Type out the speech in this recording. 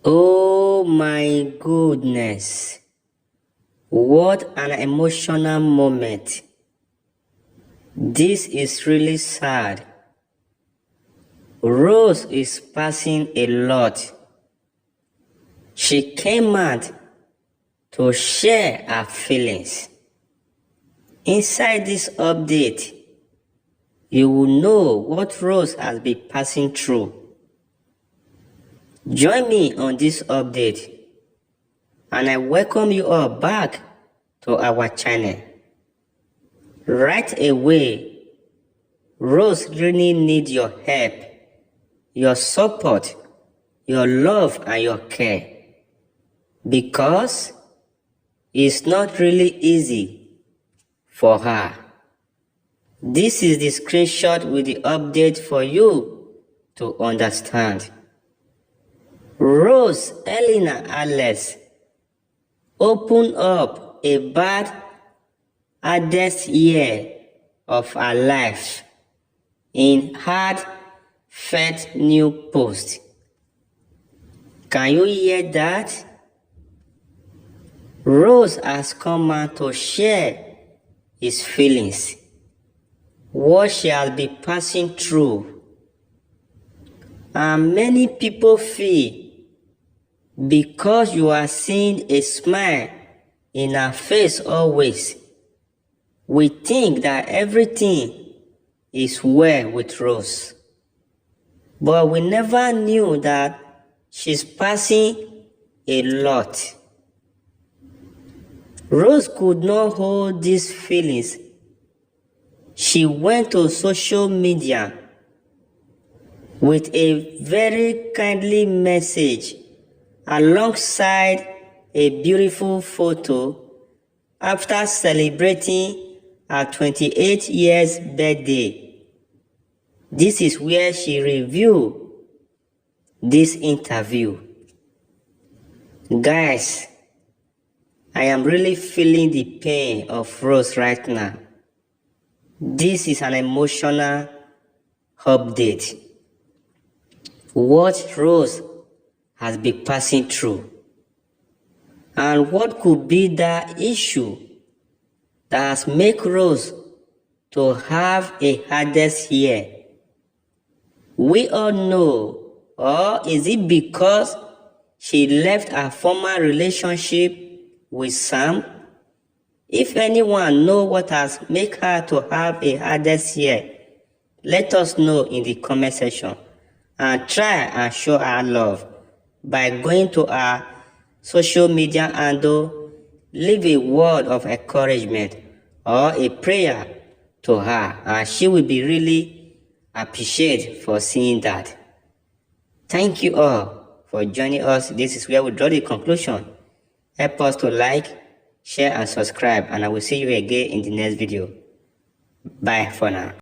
Oh my goodness. What an emotional moment. This is really sad. Rose is passing a lot. She came out to share her feelings. Inside this update, you will know what Rose has been passing through. Join me on this update, and I welcome you all back to our channel. Right away, Rose really needs your help, your support, your love and your care, because it's not really easy for her. This is the screenshot with the update for you to understand. Rose Ayling-Ellis opened up a bad hardest year of her life in Heartfelt new post. Can you hear that? Rose has come out to share his feelings, what she has been passing through. And many people feel because you are seeing a smile in her face always, we think that everything is well with Rose. But we never knew that she's passing a lot. Rose could not hold these feelings. She went to social media with a very kindly message alongside a beautiful photo after celebrating her 28 years birthday. This is where she reviewed this interview. Guys, I am really feeling the pain of Rose right now. This is an emotional update. What Rose has been passing through, and what could be the issue that has made Rose to have a hardest year. We all know, or is it because she left her former relationship with Sam? If anyone knows what has made her to have a hardest year, let us know in the comment section, and try and show her love by going to our social media handle, leave a word of encouragement or a prayer to her, and she will be really appreciated for seeing that. Thank you all for joining us. This is where we draw the conclusion. Help us to like, share and subscribe, and I will see you again in the next video. Bye for now.